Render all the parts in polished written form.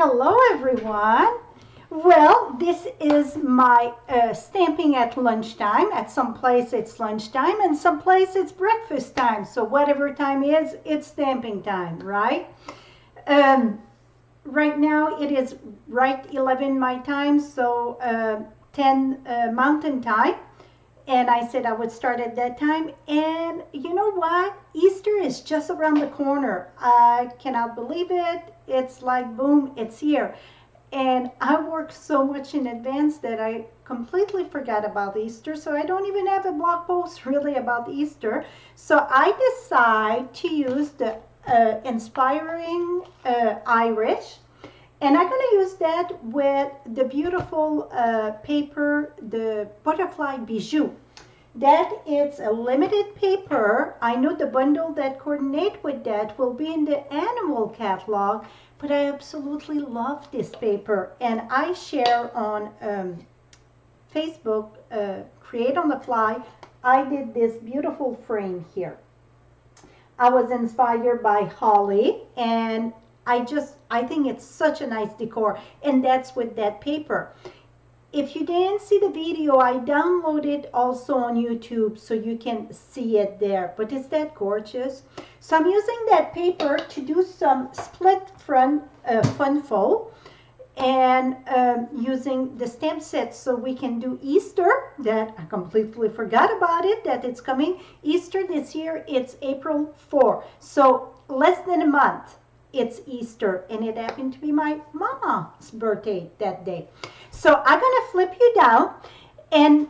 Hello everyone. Well, this is my stamping at lunchtime. At some place it's lunchtime and some place it's breakfast time. So whatever time is, it's stamping time, right? Um, right now it is right 11 my time, so 10 mountain time. And I said I would start at that time. And you know what? Easter is just around the corner. I cannot believe it. It's like boom, it's here. And I worked so much in advance that I completely forgot about Easter. So I don't even have a blog post really about Easter. So I decide to use the Inspiring Irish. And I'm going to use that with the beautiful paper, the Butterfly Bijou. That is a limited paper. I know the bundle that coordinate with that will be in the annual catalog, but I absolutely love this paper. And I share on Facebook, Create on the Fly. I did this beautiful frame here. I was inspired by Holly, and I think it's such a nice decor, and that's with that paper. If you didn't see the video, I downloaded also on YouTube so you can see it there. But is that gorgeous? So I'm using that paper to do some split front fun fold, and using the stamp set so we can do Easter. That I completely forgot about it, that it's coming. Easter this year, it's April 4. So less than a month. It's Easter, and it happened to be my mama's birthday that day. So I'm gonna flip you down, and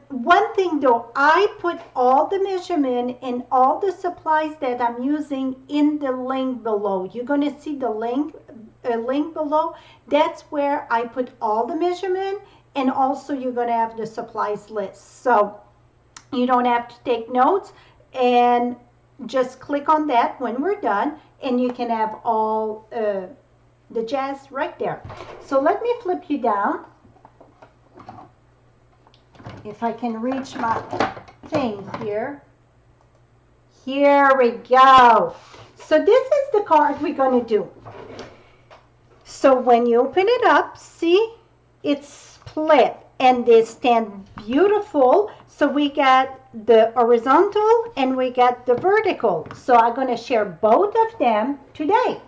one thing though, I put all the measurement and all the supplies that I'm using in the link below. You're gonna see the link below. That's where I put all the measurement, and also you're gonna have the supplies list. So you don't have to take notes, and just click on that when we're done, and you can have all the jazz right there. So let me flip you down. If I can reach my thing here. Here we go. So this is the card we're going to do. So when you open it up, see, it's split, and they stand beautiful. So we got the horizontal and we got the vertical. So I'm going to share both of them today.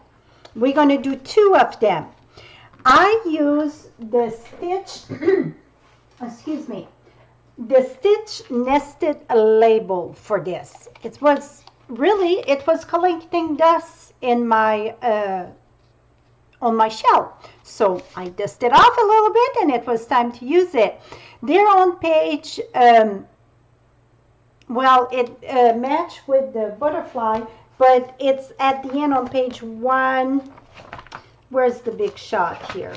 We're going to do two of them. I use the stitch, excuse me, the stitch nested label for this. It was collecting dust in my on my shell. So I dusted off a little bit, and it was time to use it. They're on page, well, it matched with the butterfly, but it's at the end on page 1. Where's the big shot here?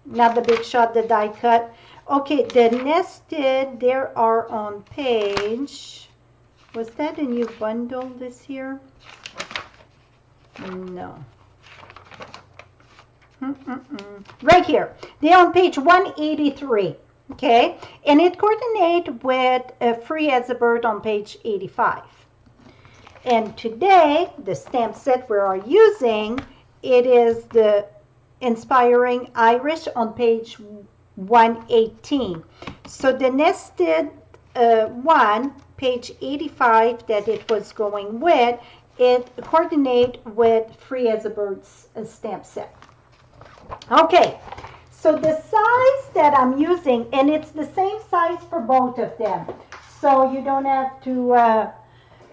Not the big shot, the die cut. Okay, the nested, there are on page, was that a new bundle this year? No. Right here, they're on page 183. Okay, and it coordinates with Free as a Bird on page 85. And today, the stamp set we are using, it is the Inspiring Irish on page 118. So the nested one, page 85, that it was going with, it coordinates with Free as a Bird's stamp set. Okay. So the size that I'm using, and it's the same size for both of them, so you don't have to,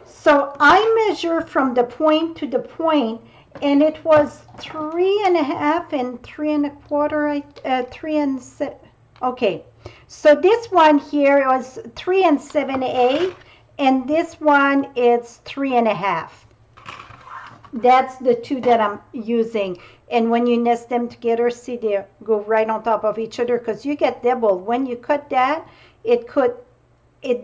so I measure from the point to the point, and it was 3.5 and 3.25, 3 and 7, okay. So this one here was 3 and 7/8, and this one is 3.5. That's the two that I'm using. And when you nest them together, see, they go right on top of each other, because you get double. When you cut that, it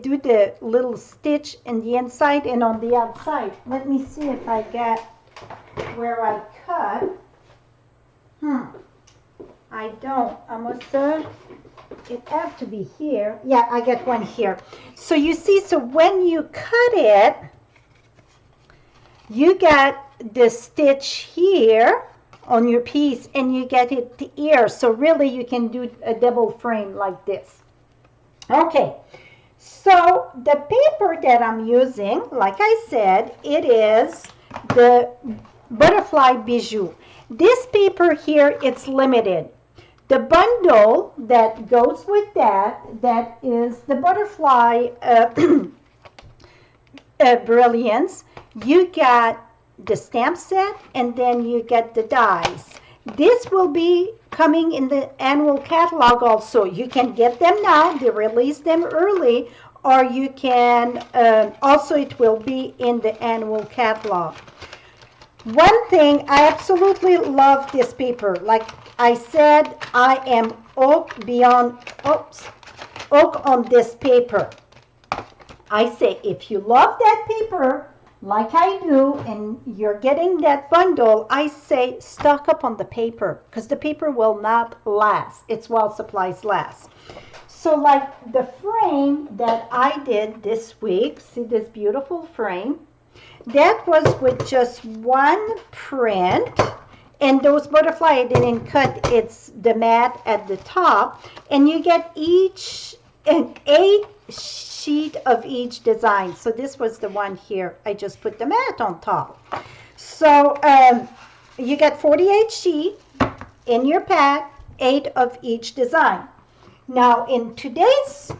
do the little stitch in the inside and on the outside. Let me see if I get where I cut. I don't. I must it have to be here. Yeah, I got one here. So you see, so when you cut it, you got the stitch here on your piece and you get it here. So really you can do a double frame like this. Okay, so the paper that I'm using, like I said, it is the Butterfly Bijou. This paper here, it's limited. The bundle that goes with that, that is the Butterfly Brilliance. You got the stamp set and then you get the dies. This will be coming in the annual catalog also. You can get them now, they release them early, or you can, also it will be in the annual catalog. One thing, I absolutely love this paper. Like I said, I am hooked on this paper. I say, if you love that paper, like I do, and you're getting that bundle, I say stock up on the paper, because the paper will not last. It's while supplies last. So like the frame that I did this week, see this beautiful frame? That was with just one print, and those butterfly I didn't cut, it's the mat at the top, and you get each an 8 sheet of each design. So this was the one here. I just put the mat on top. So you get 48 sheets in your pack, 8 of each design. Now in today's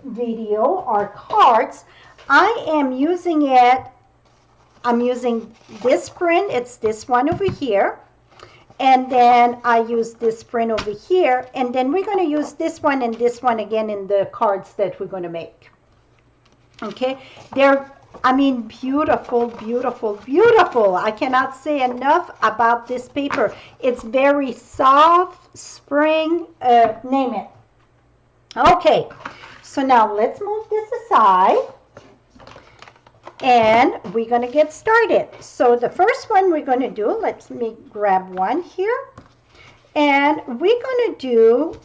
video or cards, I am using it. I'm using this print. It's this one over here. And then I use this print over here. And then we're going to use this one and this one again in the cards that we're going to make. Okay. They're, I mean, beautiful, beautiful, beautiful. I cannot say enough about this paper. It's very soft, spring, name it. Okay. So now let's move this aside. And we're going to get started. So the first one we're going to do, let me grab one here. And we're going to do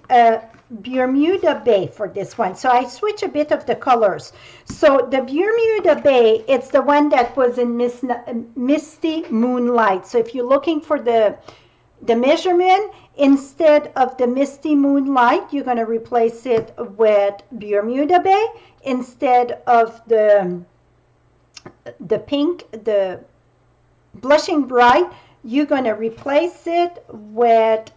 Bermuda Bay for this one. So I switch a bit of the colors. So the Bermuda Bay, it's the one that was in Misty Moonlight. So if you're looking for the measurement, instead of the Misty Moonlight, you're going to replace it with Bermuda Bay. Instead of the pink, the Blushing Bright, you're going to replace it with,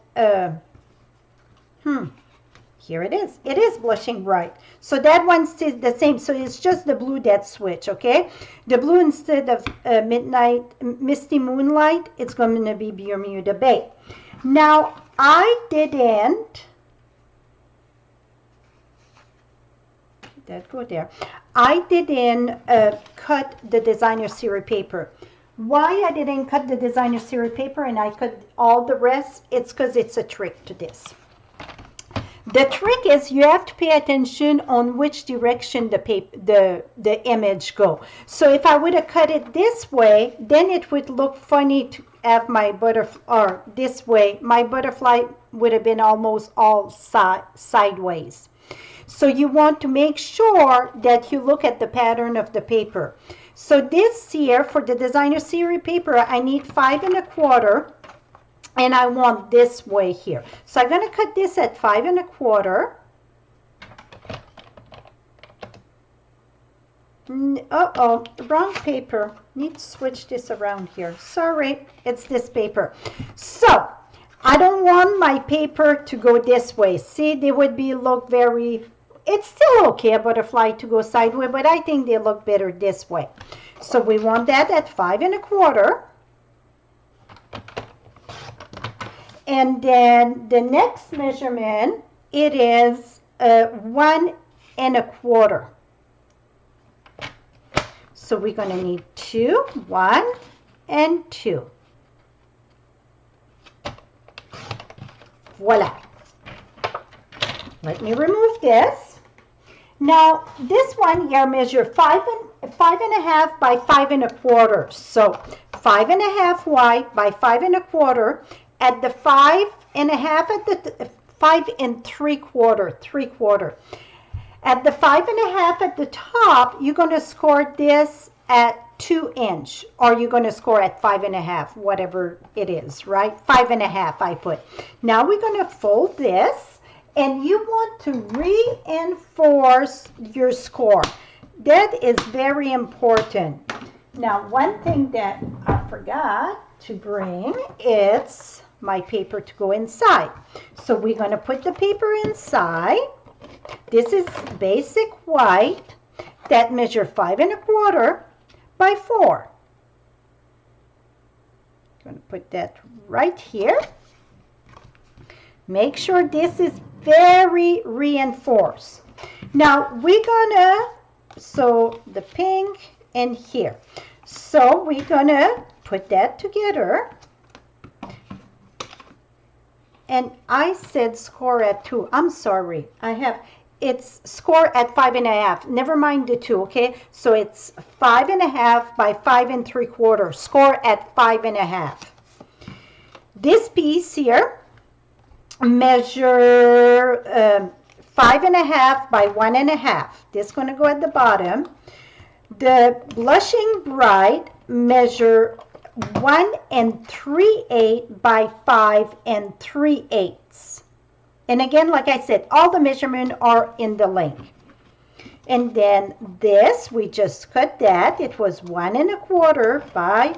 here it is. It is Blushing Bright. So that one stays the same. So it's just the blue that switch, okay? The blue instead of Misty Moonlight, it's going to be Bermuda Bay. Now, I didn't, that go there. I didn't cut the designer series paper. Why I didn't cut the designer series paper and I cut all the rest? It's because it's a trick to this. The trick is you have to pay attention on which direction the image go. So if I would have cut it this way, then it would look funny to have my butterfly, or this way, my butterfly would have been almost all sideways. So you want to make sure that you look at the pattern of the paper. So this here, for the designer series paper, I need 5 1/4, and I want this way here. So I'm going to cut this at 5 1/4. Uh-oh, wrong paper. Need to switch this around here. Sorry, it's this paper. So I don't want my paper to go this way. See, they would be look very, it's still okay, a butterfly to go sideways, but I think they look better this way. So we want that at 5 1/4. And then the next measurement, it is 1 1/4. So we're going to need 2, 1, and 2. Voila. Let me remove this. Now, this one here measure 5 1/2 by 5 1/4. So 5 1/2 wide by 5 1/4. At the 5 1/2 at the 5 3/4. At the 5 1/2 at the top, you're going to score this at 2 inch, or you're going to score at 5.5, whatever it is, right? 5.5 I put. Now we're going to fold this, and you want to reinforce your score. That is very important. Now, one thing that I forgot to bring is my paper to go inside. So we're going to put the paper inside. This is basic white that measure 5.25 by 4. I'm going to put that right here. Make sure this is very reinforced. Now we're gonna sew the pink in here. So we're gonna put that together. And I said score at 2. I'm sorry. It's score at 5.5. Never mind the 2, okay? So it's 5.5 by 5.75. Score at 5.5. This piece here measure 5.5 by 1.5. This is going to go at the bottom. The blushing bride measure 1 3/8 by 5 3/8. And again, like I said, all the measurements are in the link. And then this, we just cut that. It was 1 1/4 by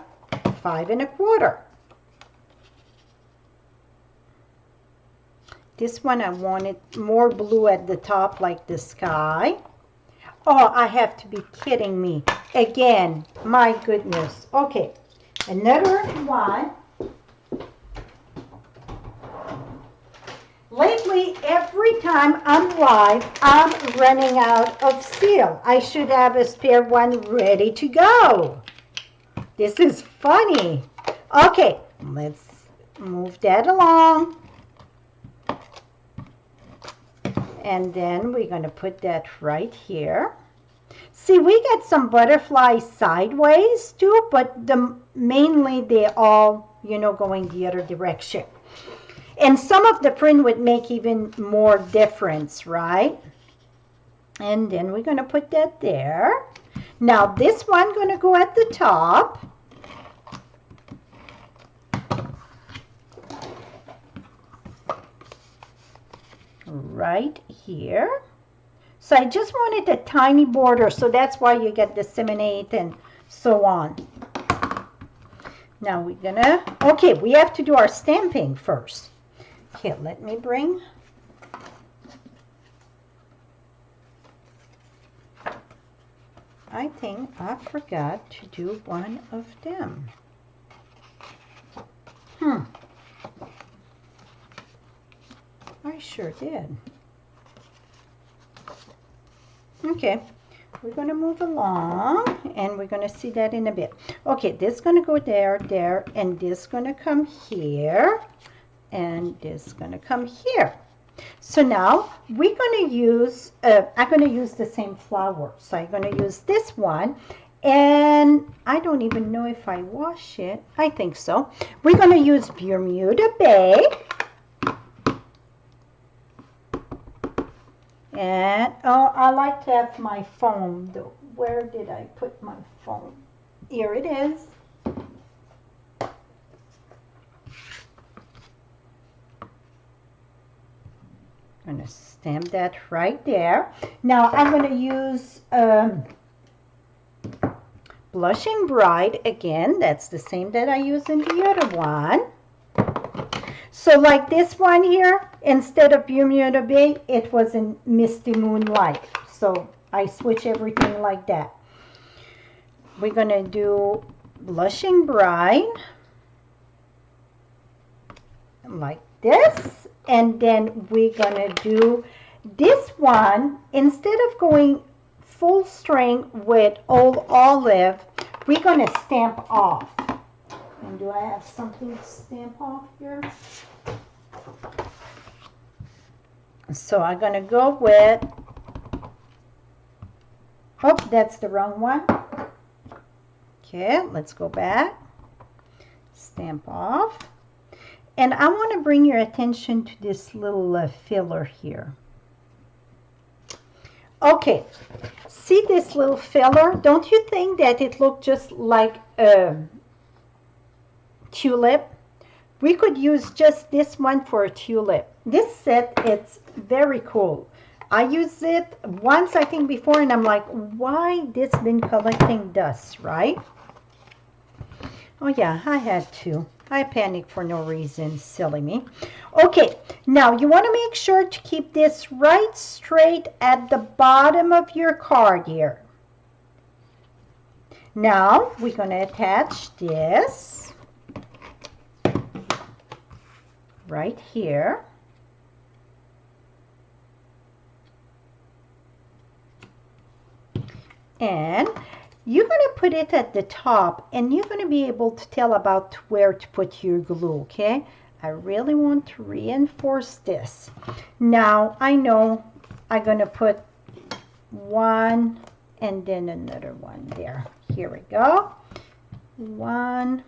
5 1/4. This one I wanted more blue at the top, like the sky. Oh, I have to be kidding me. Again, my goodness. Okay, another one. Lately, every time I'm live, I'm running out of steel. I should have a spare one ready to go. This is funny. Okay, let's move that along. And then we're going to put that right here. See, we got some butterflies sideways too, but mainly they all, going the other direction. And some of the print would make even more difference, right? And then we're going to put that there. Now this one going to go at the top. Right here. So I just wanted a tiny border, so that's why you get disseminate and so on. Now we're gonna, okay, we have to do our stamping first. Okay, let me bring, I think I forgot to do one of them. I sure did. Okay, we're going to move along, and we're going to see that in a bit. Okay, this is going to go there, there, and this is going to come here, and this is going to come here. So now we're going to use, I'm going to use the same flower. So I'm going to use this one, and I don't even know if I wash it. I think so. We're going to use Bermuda Bay. And, oh, I like to have my foam, though. Where did I put my foam? Here it is. I'm going to stamp that right there. Now, I'm going to use Blushing Bride again. That's the same that I used in the other one. So like this one here, instead of Bermuda Bay, it was in Misty Moonlight. So I switch everything like that. We're going to do Blushing Bride like this. And then we're going to do this one, instead of going full string with Old Olive, we're going to stamp off. And do I have something to stamp off here? So I'm going to go with, oh, that's the wrong one. Okay, let's go back. Stamp off. And I want to bring your attention to this little filler here. Okay, see this little filler? Don't you think that it looked just like a tulip? We could use just this one for a tulip. This set, it's very cool. I used it once, I think, before, and I'm like, why this been collecting dust, right? Oh yeah, I had to. I panicked for no reason, silly me. Okay, now you want to make sure to keep this right straight at the bottom of your card here. Now we're going to attach this right here. And you're going to put it at the top, and you're going to be able to tell about where to put your glue, okay? I really want to reinforce this. Now, I know I'm going to put one and then another one there. Here we go. One.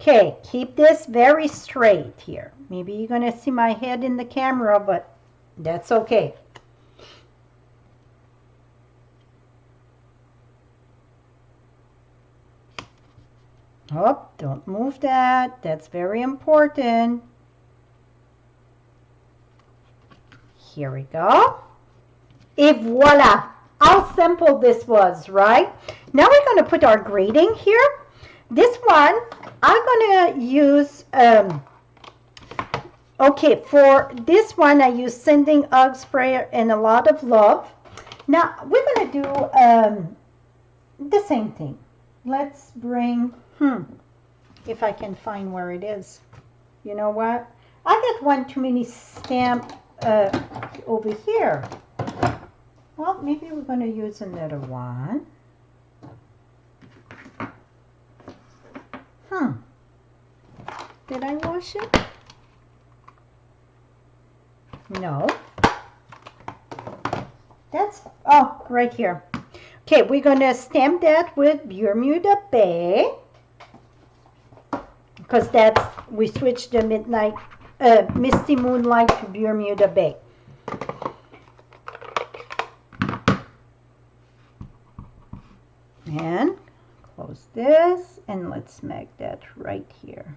Okay, keep this very straight here. Maybe you're going to see my head in the camera, but that's okay. Oh, don't move that. That's very important. Here we go. Et voila. How simple this was, right? Now we're going to put our greeting here. This one, I'm going to use, okay, for this one, I use Sending Hugs, Prayer, and a lot of love. Now, we're going to do the same thing. Let's bring, if I can find where it is. You know what? I got one too many stamp over here. Well, maybe we're going to use another one. Did I wash it? No. That's, oh, right here. Okay, we're going to stamp that with Bermuda Bay. Because that's, we switched the midnight, Misty Moonlight to Bermuda Bay. And close this, and let's make that right here.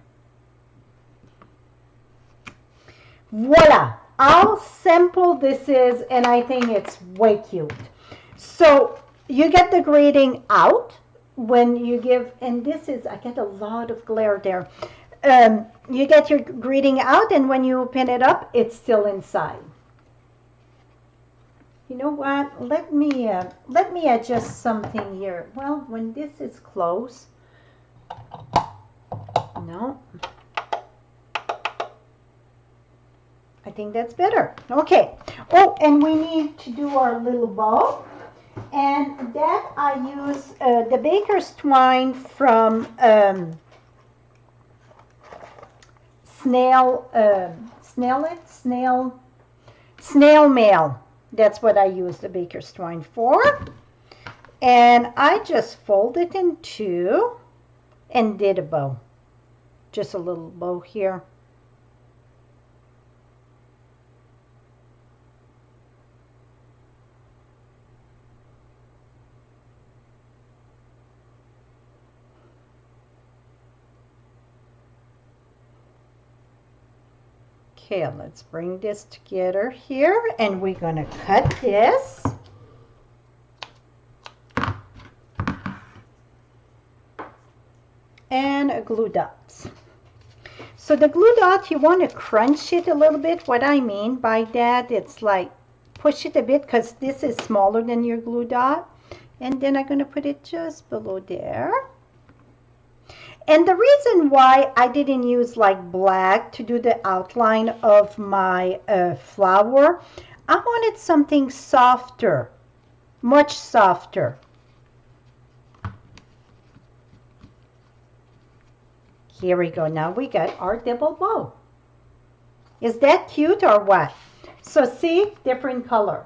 Voila! How simple this is, and I think it's way cute. So you get the greeting out when you give, and this is, I get a lot of glare there. You get your greeting out, and when you open it up, it's still inside. You know what? Let me adjust something here. Well, when this is closed, no. I think that's better. Okay. Oh, and we need to do our little bow. And that I use the baker's twine from snail mail. That's what I use the baker's twine for. And I just fold it in two and did a bow. Just a little bow here. Okay, let's bring this together here, and we're going to cut this. And a glue dot. So the glue dot, you want to crunch it a little bit. What I mean by that, it's like push it a bit because this is smaller than your glue dot. And then I'm going to put it just below there. And the reason why I didn't use like black to do the outline of my flower, I wanted something softer, much softer. Here we go. Now we got our double bow. Is that cute or what? So see, different color.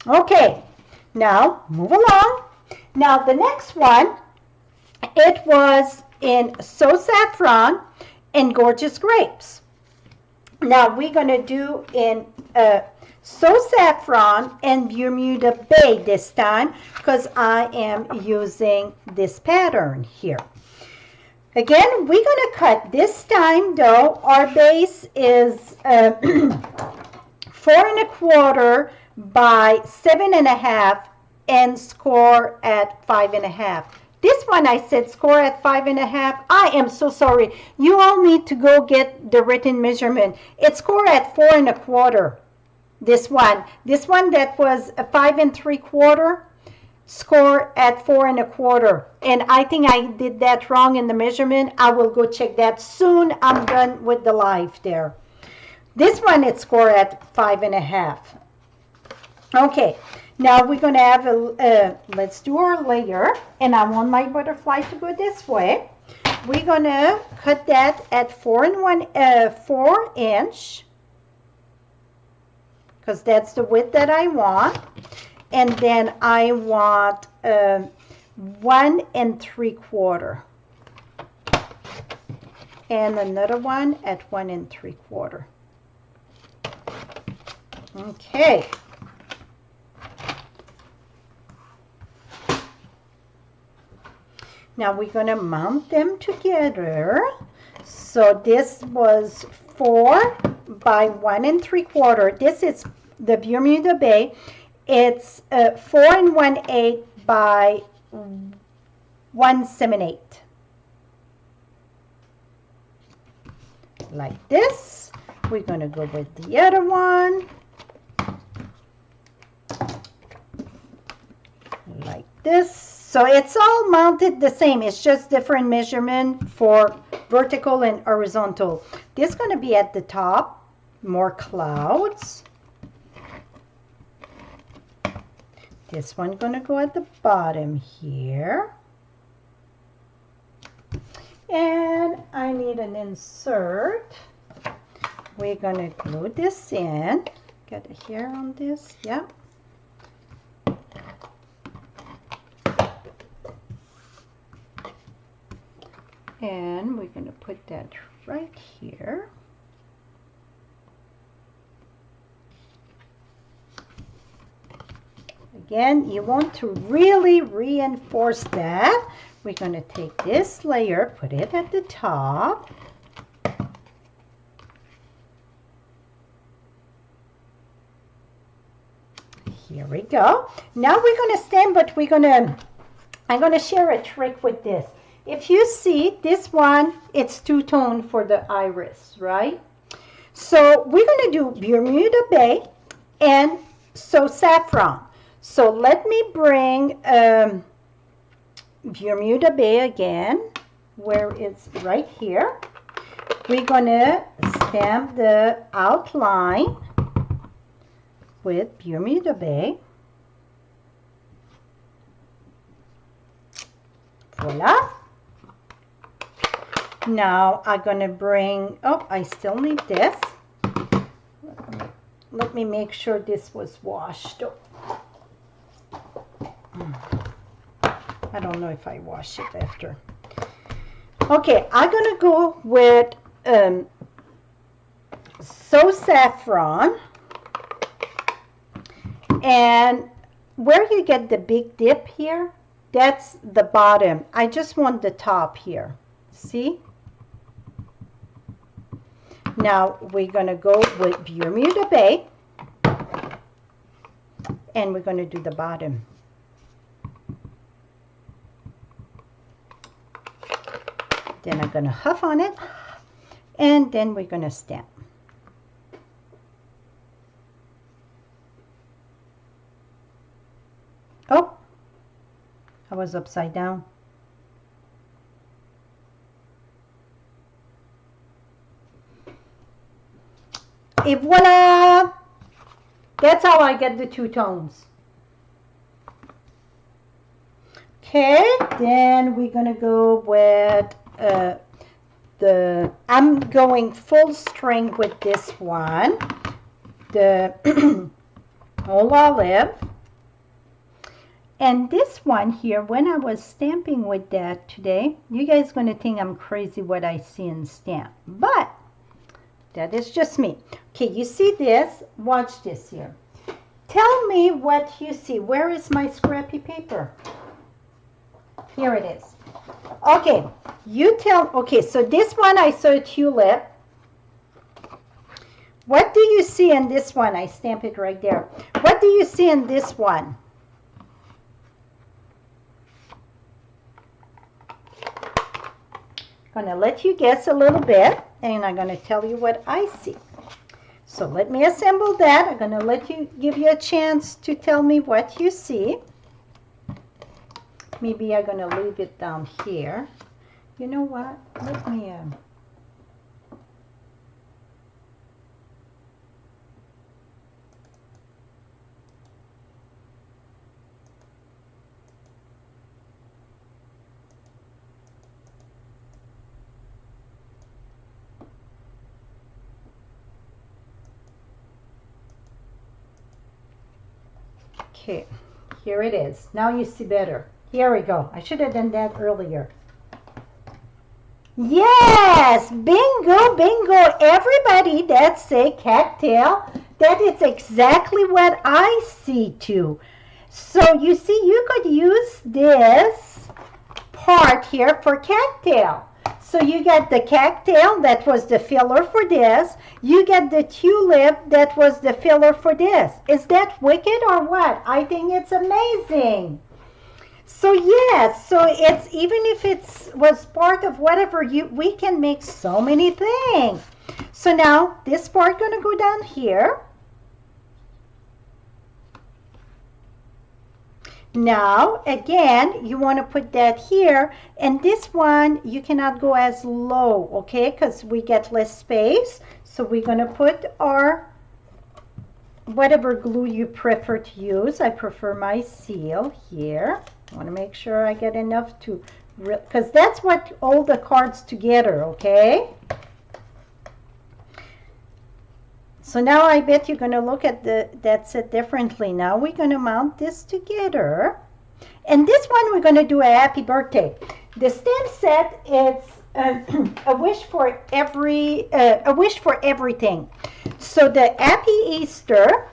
Okay. Now, move along. Now, the next one, it was in So Saffron and Gorgeous Grapes. Now we're going to do in So Saffron and Bermuda Bay this time because I am using this pattern here. Again, we're going to cut. This time though, our base is 4¼ by 7½ and score at 5½. This one I said score at 5½. I am so sorry. You all need to go get the written measurement. It's score at 4¼ this one that was a 5¾ score at 4¼ and I think I did that wrong in the measurement. I will go check that soon. I'm done with the live there. This one it's score at 5½. Okay, now we're going to have let's do our layer, and I want my butterfly to go this way. We're going to cut that at 4 inch because that's the width that I want. And then I want 1¾ and another one at 1¾ Okay. Now we're going to mount them together. So this was 4 by 1¾ This is the Bermuda Bay. It's 4 1/8 by 1/7/8. Like this. We're going to go with the other one. Like this. So it's all mounted the same. It's just different measurement for vertical and horizontal. This is going to be at the top. More clouds. This one going to go at the bottom here. And I need an insert. We're going to glue this in. Get a hair on this. Yep. And we're going to put that right here. Again, you want to really reinforce that. We're going to take this layer, put it at the top. Here we go. Now we're going to stamp, but I'm going to share a trick with this. If you see this one, it's two-tone for the iris, right? So we're going to do Bermuda Bay and So Saffron. So let me bring Bermuda Bay again, where it's right here. We're going to stamp the outline with Bermuda Bay. Voila. Now I'm going to bring, oh, I still need this. Let me make sure this was washed. I don't know if I wash it after. Okay, I'm going to go with So Saffron. And where you get the big dip here, that's the bottom. I just want the top here. See? Now we're going to go with Bermuda Bay. And we're going to do the bottom. Then I'm going to huff on it. And then we're going to stamp. Oh, I was upside down. Et voila! That's how I get the two tones. Okay, then we're going to go with I'm going full string with this one, the Old Olive. And this one here, when I was stamping with that today, you guys going to think I'm crazy what I see in stamp. But That is just me. Okay, you see this? Watch this here. Tell me what you see. Where is my scrappy paper? Here it is. Okay, you tell, okay, so this one I saw a tulip. What do you see in this one? I stamp it right there. What do you see in this one? I'm going to let you guess a little bit, and I'm going to tell you what I see. So let me assemble that. I'm going to give you a chance to tell me what you see. Maybe I'm going to leave it down here. You know what? Let me... Okay, here it is. Now you see better. Here we go. I should have done that earlier. Yes! Bingo, bingo! Everybody that say cattail, that is exactly what I see too. So you see, you could use this part here for cattail. So you get the cattail, that was the filler for this. You get the tulip, that was the filler for this. Is that wicked or what? I think it's amazing. So yes, so it's, even if it was part of whatever, we can make so many things. So now this part gonna go down here. Now again, you want to put that here, and this one you cannot go as low, okay, because we get less space. So we're going to put our whatever glue you prefer to use. I prefer my seal here. I want to make sure I get enough to, because that's what hold the cards together, okay? So now I bet you're going to look at that set differently. Now we're going to mount this together. And this one we're going to do a happy birthday. The stamp set is a wish for everything. So the Happy Easter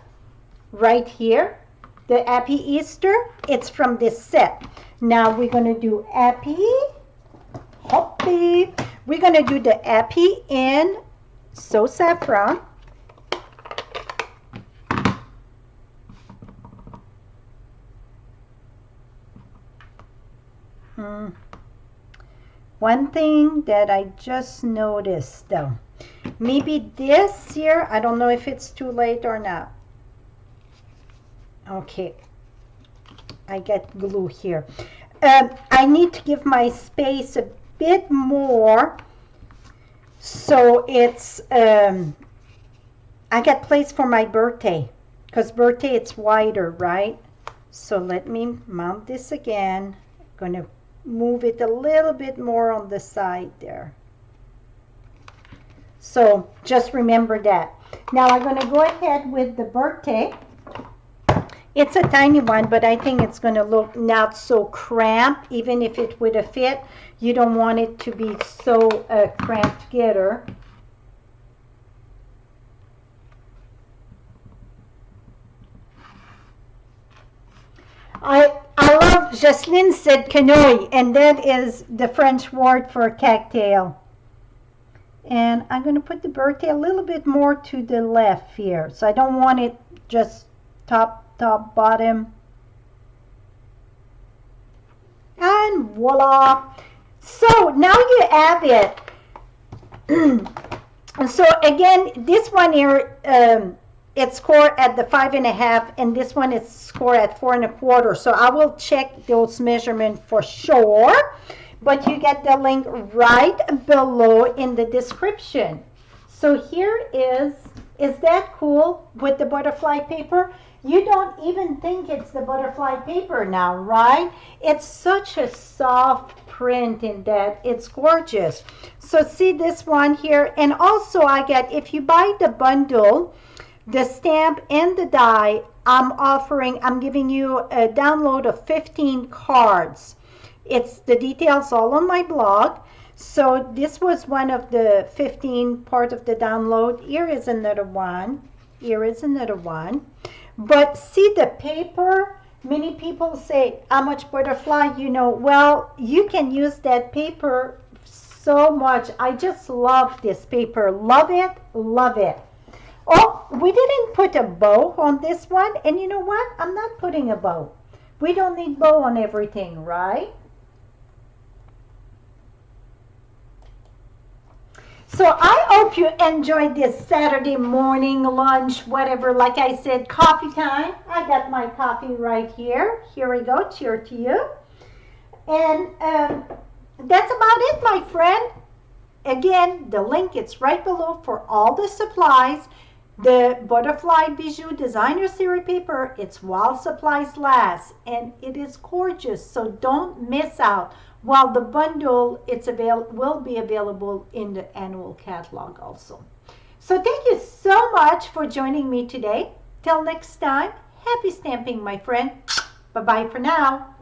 right here, the Happy Easter, it's from this set. Now we're going to do Happy. We're going to do the Happy in So Saffron. One thing that I just noticed though, maybe this here, I don't know if it's too late or not. Okay, I get glue here. I need to give my space a bit more, so it's I get place for my birthday, because birthday it's wider, right? So let me mount this again. I'm gonna move it a little bit more on the side there. So just remember that. Now I'm going to go ahead with the birthday. It's a tiny one, but I think it's going to look not so cramped. Even if it would have fit, you don't want it to be so cramped together. I love, Jocelyn said canoe, and that is the French word for cattail. And I'm going to put the birthday a little bit more to the left here. So I don't want it just top, bottom. And voila. So now you have it. So again, this one here, it's scored at the 5.5, and this one is scored at 4.25. So I will check those measurements for sure, but you get the link right below in the description. So here is that cool with the butterfly paper? You don't even think it's the butterfly paper now, right? It's such a soft print in that. It's gorgeous. So see this one here, and also I get, if you buy the bundle, the stamp and the die, I'm giving you a download of 15 cards. It's the details all on my blog. So this was one of the 15 part of the download. Here is another one. Here is another one. But see the paper, many people say, how much butterfly, you know, well, you can use that paper so much. I just love this paper. Love it, love it. Oh, we didn't put a bow on this one. And you know what? I'm not putting a bow. We don't need bow on everything, right? So I hope you enjoyed this Saturday morning lunch, whatever. Like I said, coffee time. I got my coffee right here. Here we go. Cheers to you. And that's about it, my friend. Again, the link is right below for all the supplies. The Butterfly Bijou Designer Series paper, it's while supplies last, and it is gorgeous, so don't miss out. While the bundle will be available in the annual catalog also. So thank you so much for joining me today. Till next time, happy stamping, my friend. Bye-bye for now.